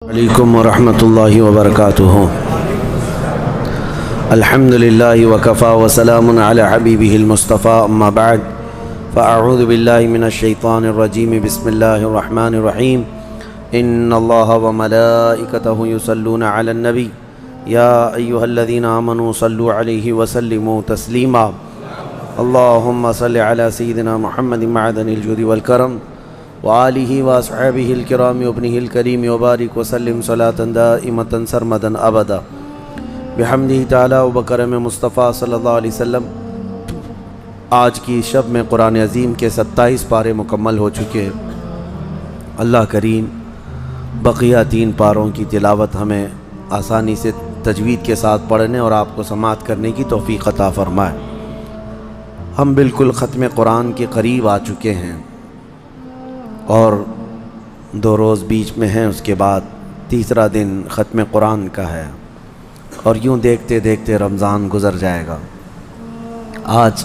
علیکم ورحمۃ اللہ وبرکاتہ۔ الحمد للہ وکفا وسلام علی حبیبہ المصطفیٰ، اما بعد فاعوذ باللہ من الشیطان الرجیم، بسم اللہ الرحمن الرحیم۔ ان اللہ وملائکتہ یصلون علی النبی یا ایہا الذین آمنوا صلوا علیہ وسلموا تسلیما۔ اللہم صل علی سیدنا محمد معدن الجود والکرم وآلہ واصحابہ الکرام وابنہ الکریم وبارک وسلم صلاۃ دائمۃ سرمدا ابدا بحمدہ تعالی وبکرم مصطفیٰ صلی اللہ علیہ وسلم۔ آج کی شب میں قرآن عظیم کے 27 پارے مکمل ہو چکے ہیں۔ اللہ کریم بقیہ 3 پاروں کی تلاوت ہمیں آسانی سے تجوید کے ساتھ پڑھنے اور آپ کو سماعت کرنے کی توفیق عطا فرمائے۔ ہم بالکل ختم قرآن کے قریب آ چکے ہیں اور 2 روز بیچ میں ہیں، اس کے بعد تیسرا دن ختم قرآن کا ہے اور یوں دیکھتے دیکھتے رمضان گزر جائے گا۔ آج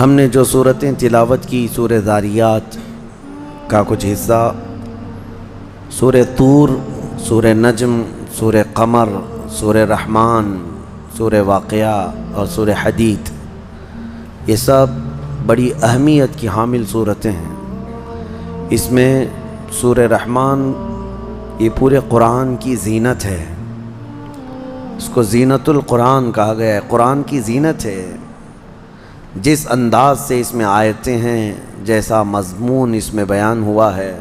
ہم نے جو سورتیں تلاوت کی، سورہ ذاریات کا کچھ حصہ، سورہ طور، سورہ نجم، سورہ قمر، سورہ رحمان، سورہ واقعہ اور سورہ حدید، یہ سب بڑی اہمیت کی حامل صورتیں ہیں۔ اس میں سورہ رحمان یہ پورے قرآن کی زینت ہے، اس کو زینت القرآن کہا گیا ہے، قرآن کی زینت ہے۔ جس انداز سے اس میں آیتیں ہیں، جیسا مضمون اس میں بیان ہوا ہے،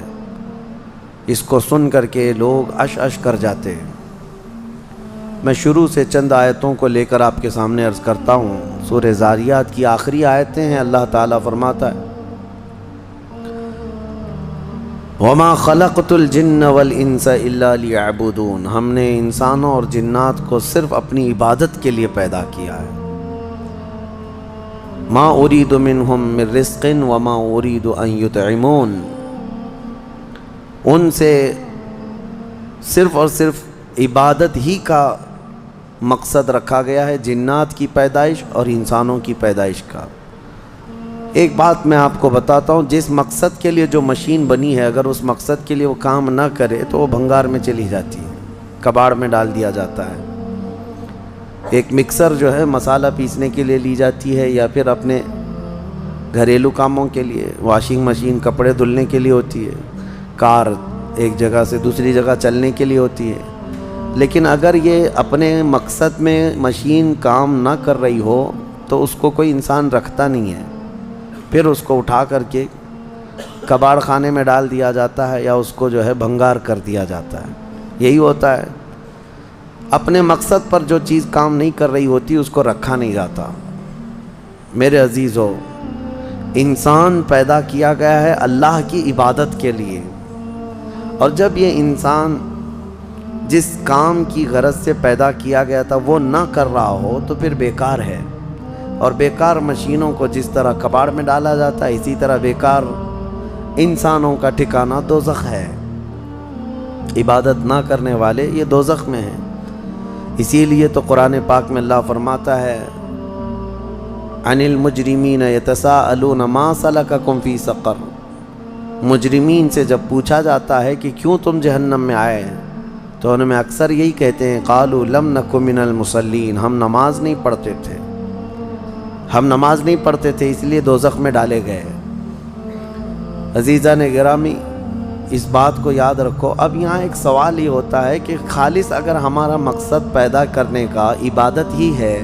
اس کو سن کر کے لوگ عش عش کر جاتے ہیں۔ میں شروع سے چند آیتوں کو لے کر آپ کے سامنے عرض کرتا ہوں۔ سورہ ذاریات کی آخری آیتیں ہیں۔ اللہ تعالیٰ فرماتا ہے وَمَا خَلَقْتُ الْجِنَّ وَالْإِنسَ إِلَّا لِيَعْبُدُونَ، ہم نے انسانوں اور جنات کو صرف اپنی عبادت کے لیے پیدا کیا ہے۔ مَا أُرِيدُ مِنْهُمْ مِنْ رِزْقٍ وَمَا أُرِيدُ أَنْ يُطْعِمُونَ، ان سے صرف اور صرف عبادت ہی کا مقصد رکھا گیا ہے، جنات کی پیدائش اور انسانوں کی پیدائش کا۔ ایک بات میں آپ کو بتاتا ہوں، جس مقصد کے لیے جو مشین بنی ہے، اگر اس مقصد کے لیے وہ کام نہ کرے تو وہ بھنگار میں چلی جاتی ہے، کباڑ میں ڈال دیا جاتا ہے۔ ایک مکسر جو ہے مسالہ پیسنے کے لیے لی جاتی ہے، یا پھر اپنے گھریلو کاموں کے لیے، واشنگ مشین کپڑے دھلنے کے لیے ہوتی ہے، کار ایک جگہ سے دوسری جگہ چلنے کے لیے ہوتی ہے۔ لیکن اگر یہ اپنے مقصد میں مشین کام نہ کر رہی ہو تو اس کو کوئی انسان رکھتا نہیں ہے، پھر اس کو اٹھا کر کے کباڑ خانے میں ڈال دیا جاتا ہے، یا اس کو جو ہے بھنگار کر دیا جاتا ہے۔ یہی ہوتا ہے، اپنے مقصد پر جو چیز کام نہیں کر رہی ہوتی اس کو رکھا نہیں جاتا۔ میرے عزیزو، انسان پیدا کیا گیا ہے اللہ کی عبادت کے لیے، اور جب یہ انسان جس کام کی غرض سے پیدا کیا گیا تھا وہ نہ کر رہا ہو تو پھر بیکار ہے۔ اور بیکار مشینوں کو جس طرح کباڑ میں ڈالا جاتا ہے، اسی طرح بیکار انسانوں کا ٹھکانہ دوزخ ہے۔ عبادت نہ کرنے والے یہ دوزخ میں ہیں۔ اسی لیے تو قرآن پاک میں اللہ فرماتا ہے عن المجرمین یتساءلون ما سلککم فی سقر، مجرمین سے جب پوچھا جاتا ہے کہ کیوں تم جہنم میں آئے ہیں تو ان میں اکثر یہی کہتے ہیں قالوا لم نک من المصلین، ہم نماز نہیں پڑھتے تھے، ہم نماز نہیں پڑھتے تھے اس لیے دوزخ میں ڈالے گئے۔ عزیزان گرامی، اس بات کو یاد رکھو۔ اب یہاں ایک سوال یہ ہوتا ہے کہ خالص اگر ہمارا مقصد پیدا کرنے کا عبادت ہی ہے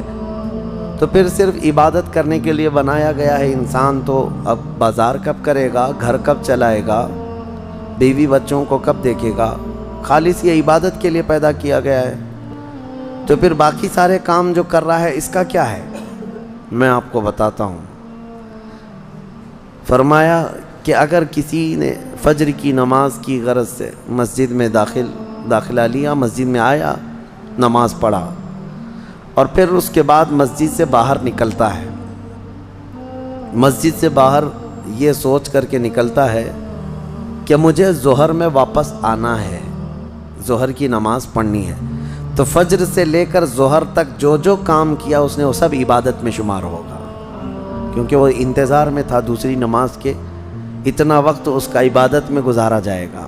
تو پھر صرف عبادت کرنے کے لیے بنایا گیا ہے انسان، تو اب بازار کب کرے گا، گھر کب چلائے گا، بیوی بچوں کو کب دیکھے گا؟ خالص یہ عبادت کے لیے پیدا کیا گیا ہے، تو پھر باقی سارے کام جو کر رہا ہے اس کا کیا ہے؟ میں آپ کو بتاتا ہوں۔ فرمایا کہ اگر کسی نے فجر کی نماز کی غرض سے مسجد میں داخلہ لیا، مسجد میں آیا، نماز پڑھا، اور پھر اس کے بعد مسجد سے باہر نکلتا ہے، مسجد سے باہر یہ سوچ کر کے نکلتا ہے کہ مجھے ظہر میں واپس آنا ہے، ظہر کی نماز پڑھنی ہے، تو فجر سے لے کر ظہر تک جو جو کام کیا اس نے وہ سب عبادت میں شمار ہوگا، کیونکہ وہ انتظار میں تھا دوسری نماز کے، اتنا وقت اس کا عبادت میں گزارا جائے گا۔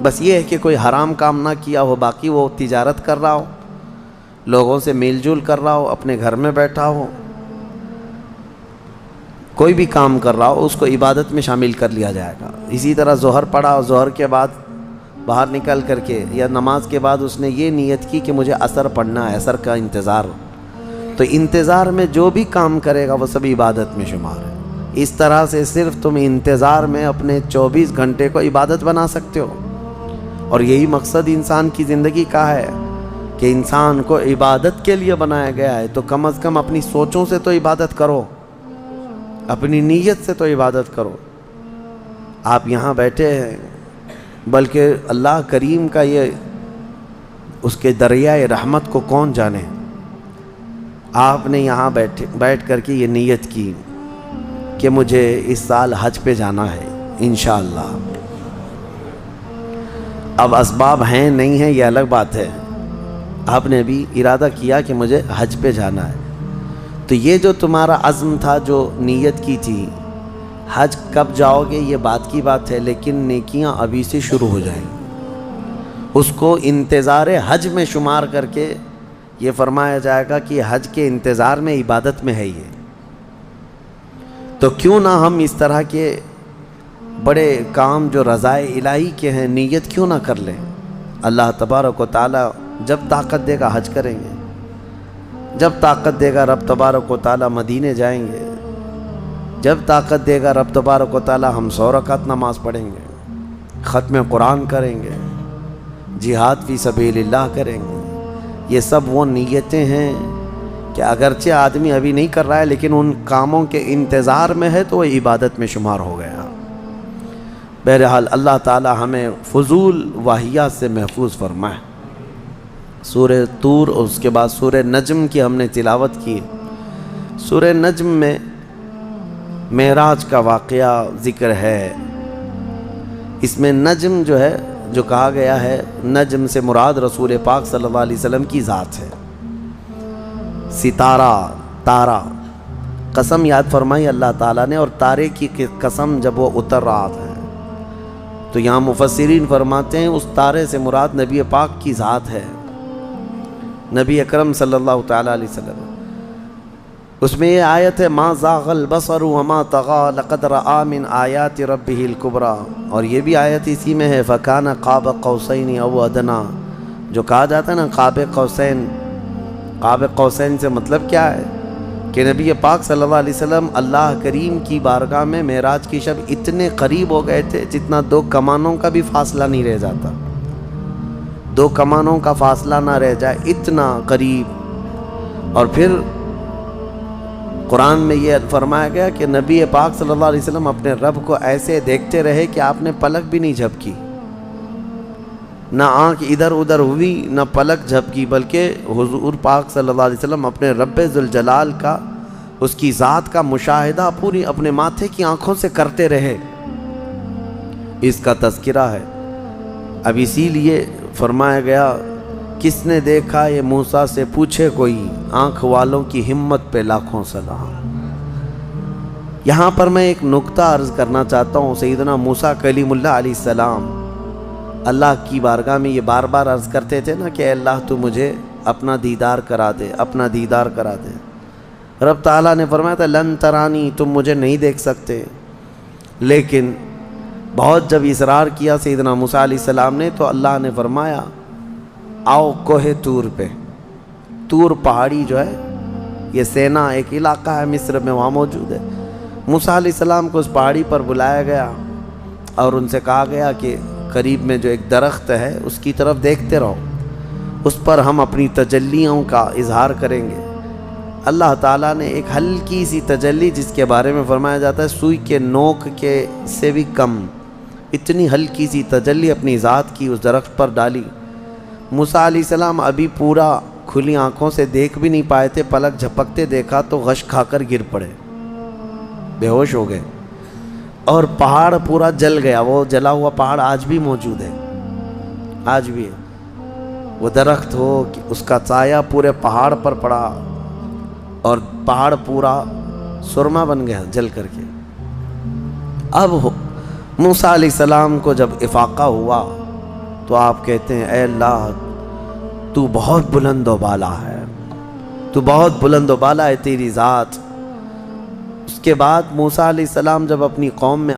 بس یہ ہے کہ کوئی حرام کام نہ کیا ہو، باقی وہ تجارت کر رہا ہو، لوگوں سے میل جول کر رہا ہو، اپنے گھر میں بیٹھا ہو، کوئی بھی کام کر رہا ہو، اس کو عبادت میں شامل کر لیا جائے گا۔ اسی طرح ظہر پڑھا اور ظہر کے بعد باہر نکل کر کے یا نماز کے بعد اس نے یہ نیت کی کہ مجھے عصر پڑھنا ہے، عصر کا انتظار، تو انتظار میں جو بھی کام کرے گا وہ سب عبادت میں شمار ہے۔ اس طرح سے صرف تم انتظار میں اپنے 24 گھنٹے کو عبادت بنا سکتے ہو، اور یہی مقصد انسان کی زندگی کا ہے کہ انسان کو عبادت کے لیے بنایا گیا ہے، تو کم از کم اپنی سوچوں سے تو عبادت کرو، اپنی نیت سے تو عبادت کرو۔ آپ یہاں بیٹھے ہیں، بلکہ اللہ کریم کا یہ اس کے دریائے رحمت کو کون جانے، آپ نے یہاں بیٹھ کر کے یہ نیت کی کہ مجھے اس سال حج پہ جانا ہے انشاءاللہ۔ اب اسباب ہیں نہیں ہیں یہ الگ بات ہے، آپ نے بھی ارادہ کیا کہ مجھے حج پہ جانا ہے، تو یہ جو تمہارا عزم تھا، جو نیت کی تھی، حج کب جاؤ گے یہ بات کی بات ہے، لیکن نیکیاں ابھی سے شروع ہو جائیں، اس کو انتظار حج میں شمار کر کے یہ فرمایا جائے گا کہ حج کے انتظار میں عبادت میں ہے یہ۔ تو کیوں نہ ہم اس طرح کے بڑے کام جو رضائے الہی کے ہیں نیت کیوں نہ کر لیں۔ اللہ تبارک و تعالی جب طاقت دے گا حج کریں گے، جب طاقت دے گا رب تبارک و تعالی مدینے جائیں گے، جب طاقت دے گا رب تبارک و تعالی ہم 100 رکعت نماز پڑھیں گے، ختم قرآن کریں گے، جہاد فی سبیل اللہ کریں گے۔ یہ سب وہ نیتیں ہیں کہ اگرچہ آدمی ابھی نہیں کر رہا ہے لیکن ان کاموں کے انتظار میں ہے تو وہ عبادت میں شمار ہو گیا۔ بہرحال اللہ تعالی ہمیں فضول واہیات سے محفوظ فرمائے۔ سورہ طور اور اس کے بعد سورہ نجم کی ہم نے تلاوت کی۔ سورہ نجم میں معراج کا واقعہ ذکر ہے۔ اس میں نجم جو ہے، جو کہا گیا ہے، نجم سے مراد رسول پاک صلی اللہ علیہ وسلم کی ذات ہے۔ ستارہ، تارہ، قسم یاد فرمائی اللہ تعالیٰ نے، اور تارے کی قسم جب وہ اتر رہا تھا، تو یہاں مفسرین فرماتے ہیں اس تارے سے مراد نبی پاک کی ذات ہے، نبی اکرم صلی اللہ تعالیٰ علیہ وسلم۔ اس میں یہ آیت ہے ما زاغ البصر وما طغى لقد رأى من آیات ربه الكبرى، اور یہ بھی آیت اسی میں ہے فکان قاب قوسین او ادنی، جو کہا جاتا ہے نا قاب قوسین۔ قاب قوسین سے مطلب کیا ہے کہ نبی پاک صلی اللہ علیہ وسلم اللہ کریم کی بارگاہ میں معراج کی شب اتنے قریب ہو گئے تھے جتنا 2 کمانوں کا بھی فاصلہ نہیں رہ جاتا، 2 کمانوں کا فاصلہ نہ رہ جائے، اتنا قریب۔ اور پھر قرآن میں یہ فرمایا گیا کہ نبی پاک صلی اللہ علیہ وسلم اپنے رب کو ایسے دیکھتے رہے کہ آپ نے پلک بھی نہیں جھپکی، نہ آنکھ ادھر ادھر ہوئی نہ پلک جھپکی، بلکہ حضور پاک صلی اللہ علیہ وسلم اپنے رب ذوالجلال کا، اس کی ذات کا مشاہدہ پوری اپنے ماتھے کی آنکھوں سے کرتے رہے۔ اس کا تذکرہ ہے۔ اب اسی لیے فرمایا گیا کس نے دیکھا یہ موسیٰ سے پوچھے کوئی، آنکھ والوں کی ہمت پہ لاکھوں سلام۔ یہاں پر میں ایک نکتہ عرض کرنا چاہتا ہوں۔ سیدنا موسیٰ کلیم اللہ علیہ السلام اللہ کی بارگاہ میں یہ بار بار عرض کرتے تھے نا کہ اے اللہ تو مجھے اپنا دیدار کرا دے، اپنا دیدار کرا دے۔ رب تعالیٰ نے فرمایا تھا لن ترانی، تم مجھے نہیں دیکھ سکتے، لیکن بہت جب اصرار کیا سیدنا موسیٰ علیہ السلام نے تو اللہ نے فرمایا آؤ کوہ طور پہ۔ طور پہاڑی جو ہے یہ سینا ایک علاقہ ہے مصر میں، وہاں موجود ہے۔ موسیٰ علیہ السلام کو اس پہاڑی پر بلایا گیا اور ان سے کہا گیا کہ قریب میں جو ایک درخت ہے اس کی طرف دیکھتے رہو، اس پر ہم اپنی تجلیوں کا اظہار کریں گے۔ اللہ تعالیٰ نے ایک ہلکی سی تجلی، جس کے بارے میں فرمایا جاتا ہے سوئی کے نوک کے سے بھی کم، اتنی ہلکی سی تجلی اپنی ذات کی اس درخت پر ڈالی۔ موسیٰ علیہ السلام ابھی پورا کھلی آنکھوں سے دیکھ بھی نہیں پائے تھے، پلک جھپکتے دیکھا تو غش کھا کر گر پڑے، بے ہوش ہو گئے، اور پہاڑ پورا جل گیا۔ وہ جلا ہوا پہاڑ آج بھی موجود ہے، آج بھی ہے۔ وہ درخت ہو کہ اس کا سایہ پورے پہاڑ پر پڑا اور پہاڑ پورا سرما بن گیا جل کر کے۔ اب موسیٰ علیہ السلام کو جب افاقہ ہوا تو آپ کہتے ہیں اے اللہ تو بہت بلند و بالا ہے، تو بہت بلند و بالا ہے تیری ذات۔ اس کے بعد موسیٰ علیہ السلام جب اپنی قوم میں